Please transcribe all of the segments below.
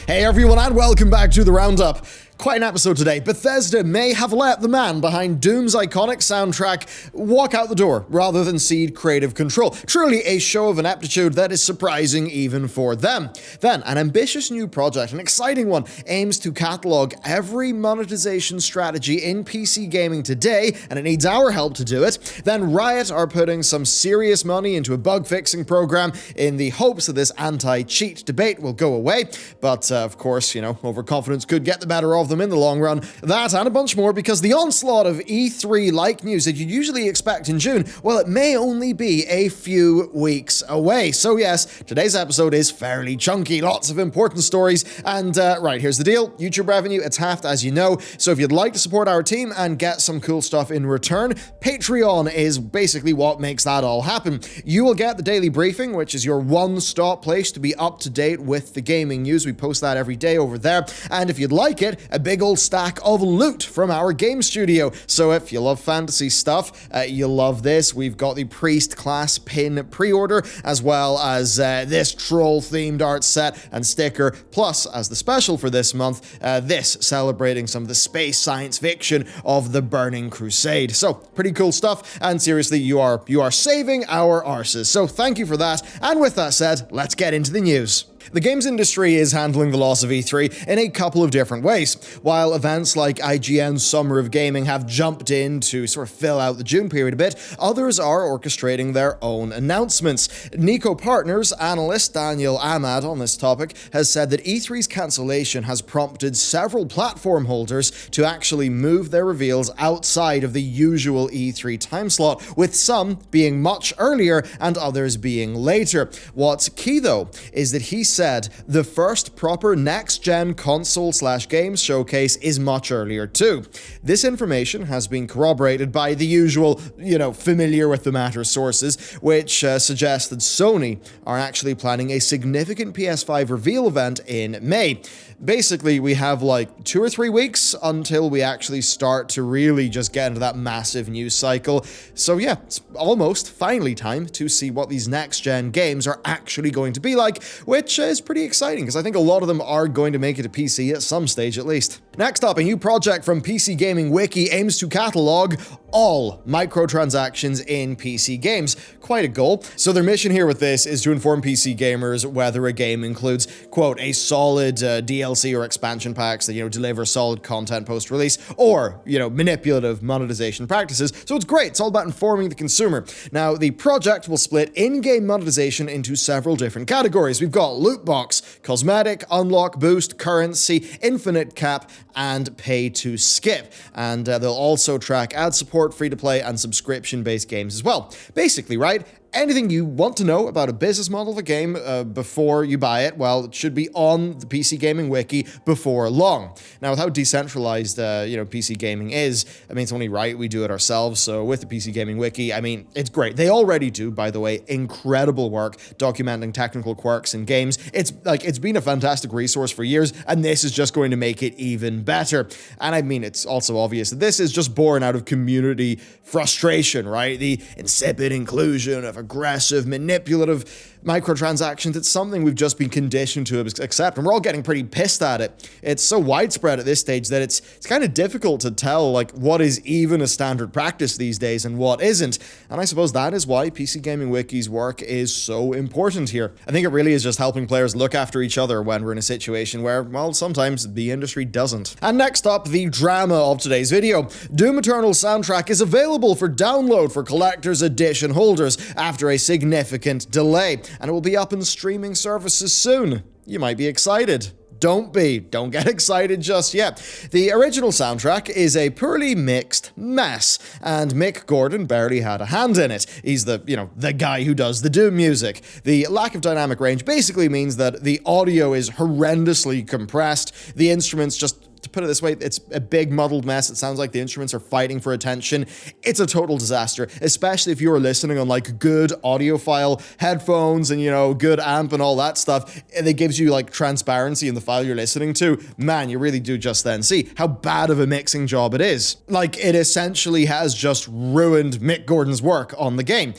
Hey everyone, and welcome back to the Roundup. Quite an episode today. Bethesda may have let the man behind Doom's iconic soundtrack walk out the door rather than cede creative control. Truly a show of ineptitude that is surprising even for them. Then, an ambitious new project, an exciting one, aims to catalog every monetization strategy in PC gaming today, and it needs our help to do it. Then Riot are putting some serious money into a bug-fixing program in the hopes that this anti-cheat debate will go away. But, of course, overconfidence could get the better of them in the long run. That and a bunch more, because the onslaught of E3-like news that you'd usually expect in June, well, it may only be a few weeks away. So yes, today's episode is fairly chunky, lots of important stories, and right, here's the deal. YouTube revenue, it's halved, as you know, so if you'd like to support our team and get some cool stuff in return, Patreon is basically what makes that all happen. You will get the daily briefing, which is your one-stop place to be up to date with the gaming news. We post that every day over there, and if you'd like it, a big old stack of loot from our game studio. So if you love fantasy stuff, you'll love this. We've got the Priest class pin pre-order, as well as this troll-themed art set and sticker, plus, as the special for this month, this celebrating some of the space science fiction of the Burning Crusade. So, pretty cool stuff, and seriously, you are saving our arses. So thank you for that, and with that said, let's get into the news. The games industry is handling the loss of E3 in a couple of different ways. While events like IGN's Summer of Gaming have jumped in to sort of fill out the June period a bit, others are orchestrating their own announcements. Nico Partners analyst Daniel Ahmad on this topic has said that E3's cancellation has prompted several platform holders to actually move their reveals outside of the usual E3 time slot, with some being much earlier and others being later. What's key though is that he said the first proper next-gen console/games showcase is much earlier too. This information has been corroborated by the usual, familiar with the matter sources, which suggest that Sony are actually planning a significant PS5 reveal event in May. Basically, we have like 2 or 3 weeks until we actually start to really just get into that massive news cycle. So yeah, it's almost finally time to see what these next-gen games are actually going to be like, which is pretty exciting because I think a lot of them are going to make it to PC at some stage at least. Next up, a new project from PCGamingWiki aims to catalog all microtransactions in PC games. Quite a goal. So their mission here with this is to inform PC gamers whether a game includes, quote, a solid DLC or expansion packs that, deliver solid content post-release, or, manipulative monetization practices. So it's great. It's all about informing the consumer. Now, the project will split in-game monetization into several different categories. We've got loot box, cosmetic, unlock, boost, currency, infinite cap, and pay to skip. And they'll also track ad support, free-to-play, and subscription-based games as well. Basically, right? Anything you want to know about a business model of a game before you buy it, well, it should be on the PC Gaming Wiki before long. Now, with how decentralized, PC gaming is, it's only right we do it ourselves. So with the PC Gaming Wiki, it's great. They already do, by the way, incredible work documenting technical quirks in games. It's been a fantastic resource for years, and this is just going to make it even better. And it's also obvious that this is just born out of community frustration, right? The insipid inclusion of aggressive, manipulative microtransactions. It's something we've just been conditioned to accept, and we're all getting pretty pissed at it. It's so widespread at this stage that it's kind of difficult to tell what is even a standard practice these days and what isn't. And I suppose that is why PC Gaming Wiki's work is so important here. I think it really is just helping players look after each other when we're in a situation where, well, sometimes the industry doesn't. And next up, the drama of today's video. Doom Eternal's soundtrack is available for download for collector's edition holders after a significant delay, and it will be up in streaming services soon. You might be excited. Don't get excited just yet. The original soundtrack is a poorly mixed mess, and Mick Gordon barely had a hand in it. He's the guy who does the Doom music. The lack of dynamic range basically means that the audio is horrendously compressed. The instruments just, to put it this way, it's a big muddled mess. It sounds like the instruments are fighting for attention. It's a total disaster, especially if you're listening on like good audiophile headphones and, you know, good amp and all that stuff. And it gives you like transparency in the file you're listening to. Man, you really do just then see how bad of a mixing job it is. Like, it essentially has just ruined Mick Gordon's work on the game.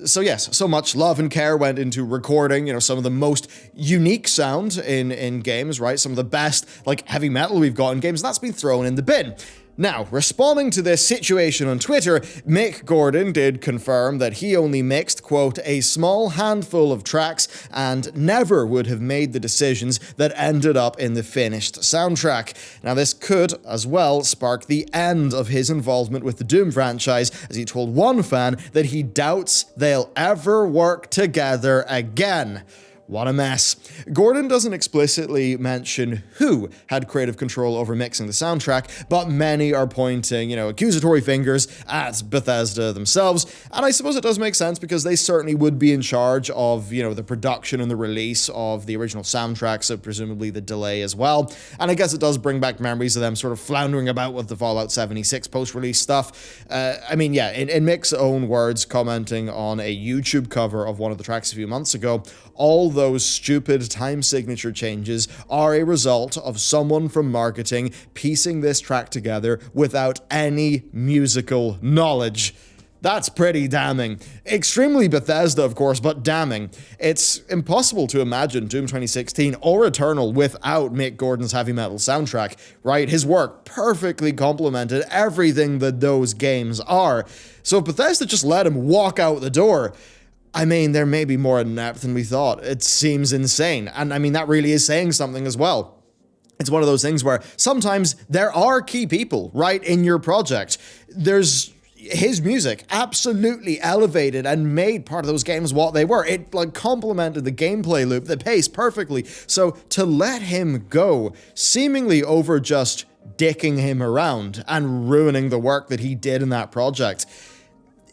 So yes, so much love and care went into recording, you know, some of the most unique sound in games, right? Some of the best, like, heavy metal we've got in games, that's been thrown in the bin. Now, responding to this situation on Twitter, Mick Gordon did confirm that he only mixed, quote, a small handful of tracks and never would have made the decisions that ended up in the finished soundtrack. Now, this could, as well, spark the end of his involvement with the Doom franchise, as he told one fan that he doubts they'll ever work together again. What a mess. Gordon doesn't explicitly mention who had creative control over mixing the soundtrack, but many are pointing, you know, accusatory fingers at Bethesda themselves, and I suppose it does make sense because they certainly would be in charge of, you know, the production and the release of the original soundtrack, so presumably the delay as well. And I guess it does bring back memories of them sort of floundering about with the Fallout 76 post-release stuff. I mean, yeah, in Mick's own words, commenting on a YouTube cover of one of the tracks a few months ago, all those stupid time signature changes are a result of someone from marketing piecing this track together without any musical knowledge. That's pretty damning. Extremely Bethesda, of course, but damning. It's impossible to imagine Doom 2016 or Eternal without Mick Gordon's heavy metal soundtrack, right? His work perfectly complemented everything that those games are. So if Bethesda just let him walk out the door, I mean, there may be more inept than we thought. It seems insane. And I mean, that really is saying something as well. It's one of those things where sometimes there are key people, right, in your project. There's his music absolutely elevated and made part of those games what they were. It like complemented the gameplay loop, the pace perfectly. So to let him go, seemingly over just dicking him around and ruining the work that he did in that project,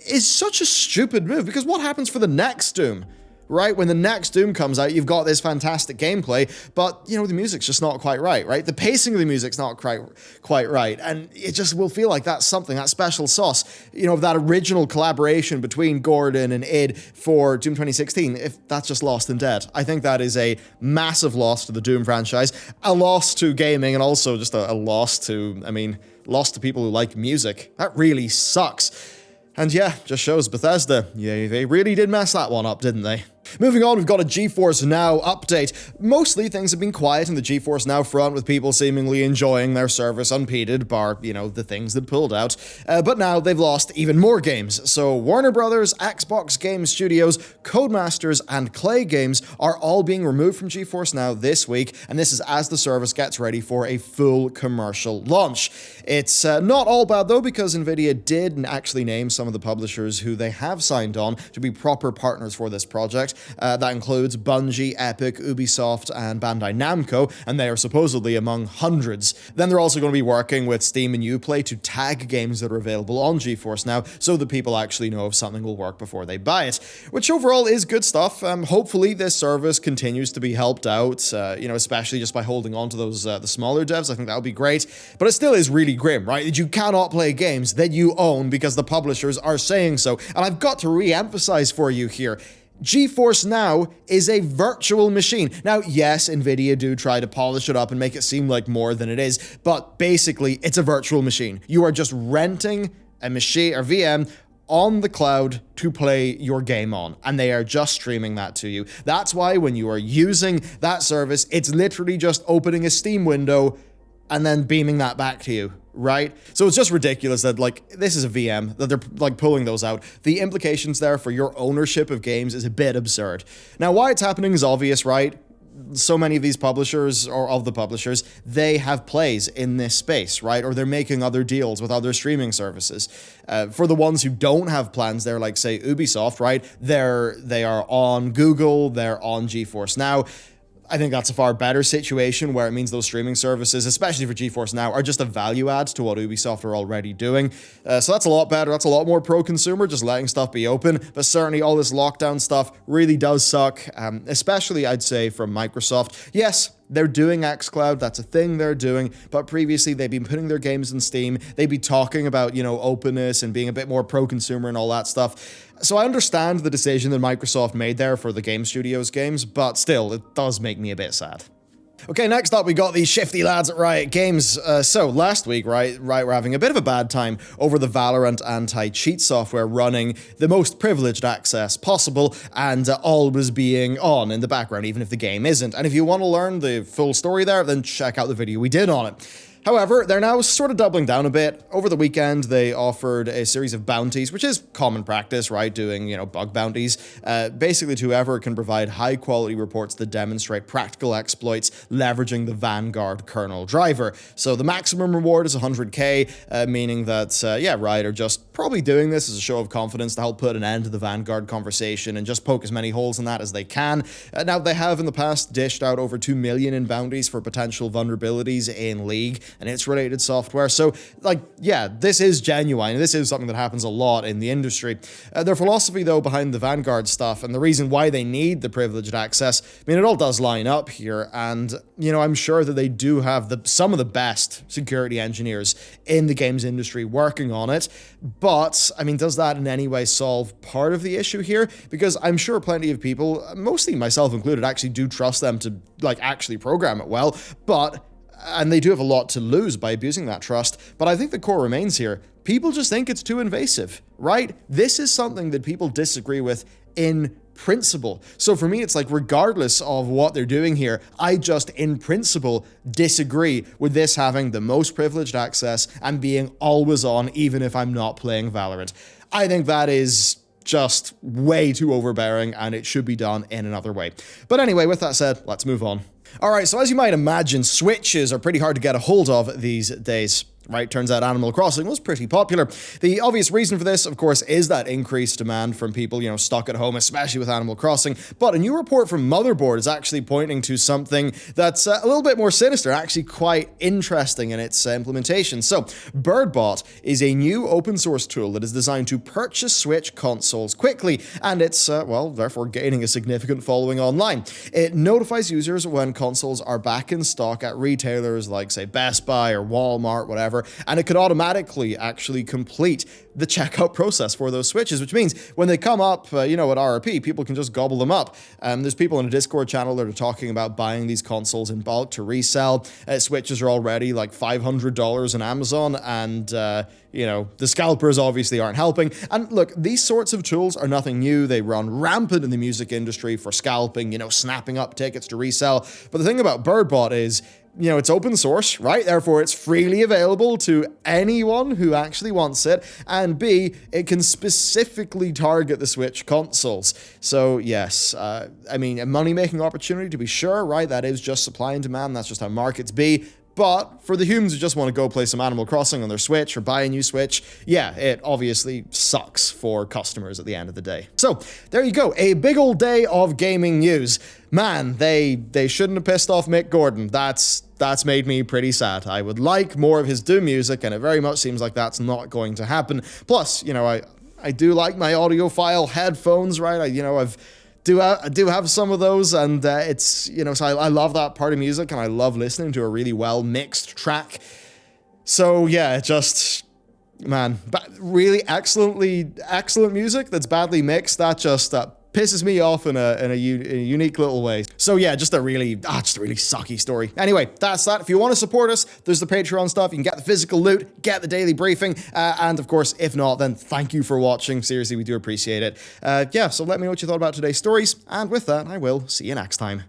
is such a stupid move, because what happens for the next Doom, right? When the next Doom comes out, you've got this fantastic gameplay, but, you know, the music's just not quite right? The pacing of the music's not quite right, and it just will feel like that's something, that special sauce, you know, that original collaboration between Gordon and id for Doom 2016, if that's just lost and dead. I think that is a massive loss to the Doom franchise, a loss to gaming, and also just a loss to, I mean, loss to people who like music. That really sucks. And yeah, just shows Bethesda. Yeah, they really did mess that one up, didn't they? Moving on, we've got a GeForce Now update. Mostly things have been quiet in the GeForce Now front, with people seemingly enjoying their service unimpeded, bar, you know, the things that pulled out. But now they've lost even more games. So Warner Brothers, Xbox Game Studios, Codemasters, and Clay Games are all being removed from GeForce Now this week, and this is as the service gets ready for a full commercial launch. It's not all bad though, because Nvidia did actually name some of the publishers who they have signed on to be proper partners for this project. That includes Bungie, Epic, Ubisoft, and Bandai Namco, and they are supposedly among hundreds. Then they're also going to be working with Steam and Uplay to tag games that are available on GeForce Now, so that people actually know if something will work before they buy it, which overall is good stuff. Hopefully this service continues to be helped out, you know, especially just by holding on to those the smaller devs. I think that would be great, but it still is really grim, right? That you cannot play games that you own because the publishers are saying so. And I've got to re-emphasize for you here, GeForce Now is a virtual machine. Now, yes, Nvidia do try to polish it up and make it seem like more than it is, but basically, it's a virtual machine. You are just renting a machine or VM on the cloud to play your game on, and they are just streaming that to you. That's why when you are using that service, it's literally just opening a Steam window and then beaming that back to you, right? So it's just ridiculous that, like, this is a VM, that they're, like, pulling those out. The implications there for your ownership of games is a bit absurd. Now, why it's happening is obvious, right? So many of these publishers, or of the publishers, they have plays in this space, right? Or they're making other deals with other streaming services. For the ones who don't have plans there, like, say, Ubisoft, right? They are on Google, they're on GeForce Now. I think that's a far better situation, where it means those streaming services, especially for GeForce Now, are just a value add to what Ubisoft are already doing. So that's a lot better. That's a lot more pro-consumer, just letting stuff be open. But certainly all this lockdown stuff really does suck, especially, I'd say, from Microsoft. Yes, they're doing xCloud, that's a thing they're doing, but previously they've been putting their games in Steam, they'd be talking about, openness and being a bit more pro-consumer and all that stuff. So I understand the decision that Microsoft made there for the Game Studios games, but still, it does make me a bit sad. Okay, next up, we got these shifty lads at Riot Games. So last week, Riot were having a bit of a bad time over the Valorant anti-cheat software running the most privileged access possible, and all was being on in the background, even if the game isn't. And if you want to learn the full story there, then check out the video we did on it. However, they're now sort of doubling down a bit. Over the weekend, they offered a series of bounties, which is common practice, right? Doing, bug bounties, basically to whoever can provide high-quality reports that demonstrate practical exploits leveraging the Vanguard kernel driver. So the maximum reward is 100k, meaning that, Riot are just probably doing this as a show of confidence to help put an end to the Vanguard conversation and just poke as many holes in that as they can. Now, they have in the past dished out over 2 million in bounties for potential vulnerabilities in League and its related software. So, this is genuine. This is something that happens a lot in the industry. Their philosophy, though, behind the Vanguard stuff and the reason why they need the privileged access, it all does line up here. And, I'm sure that they do have some of the best security engineers in the games industry working on it. But, does that in any way solve part of the issue here? Because I'm sure plenty of people, mostly myself included, actually do trust them to, actually program it well. And they do have a lot to lose by abusing that trust. But I think the core remains here. People just think it's too invasive, right? This is something that people disagree with in principle. So for me, it's regardless of what they're doing here, I just, in principle, disagree with this having the most privileged access and being always on, even if I'm not playing Valorant. I think that is just way too overbearing, and it should be done in another way. But anyway, with that said, let's move on. Alright, so as you might imagine, Switches are pretty hard to get a hold of these days. Right, turns out Animal Crossing was pretty popular. The obvious reason for this, of course, is that increased demand from people, stuck at home, especially with Animal Crossing. But a new report from Motherboard is actually pointing to something that's a little bit more sinister, actually quite interesting in its implementation. So, BirdBot is a new open source tool that is designed to purchase Switch consoles quickly, and it's, therefore gaining a significant following online. It notifies users when consoles are back in stock at retailers like, say, Best Buy or Walmart, whatever. And it could automatically actually complete the checkout process for those Switches, which means when they come up, at RRP, people can just gobble them up. There's people in a Discord channel that are talking about buying these consoles in bulk to resell. Switches are already $500 on Amazon, and, the scalpers obviously aren't helping. And look, these sorts of tools are nothing new. They run rampant in the music industry for scalping, snapping up tickets to resell. But the thing about BirdBot is, it's open source, right? Therefore, it's freely available to anyone who actually wants it. And B, it can specifically target the Switch consoles. So yes, a money-making opportunity to be sure, right? That is just supply and demand. That's just how markets be. But for the humans who just want to go play some Animal Crossing on their Switch or buy a new Switch, it obviously sucks for customers at the end of the day. So there you go, a big old day of gaming news. Man, they shouldn't have pissed off Mick Gordon. That's made me pretty sad. I would like more of his Doom music, and it very much seems like that's not going to happen. Plus, I do like my audiophile headphones, right? I do have some of those, and it's, so I love that part of music, and I love listening to a really well mixed track. So yeah, really excellent music that's badly mixed. That pisses me off in a unique little way. So yeah, just a really sucky story. Anyway, that's that. If you want to support us, there's the Patreon stuff. You can get the physical loot, get the daily briefing, and of course, if not, then thank you for watching. Seriously, we do appreciate it. So let me know what you thought about today's stories, and with that, I will see you next time.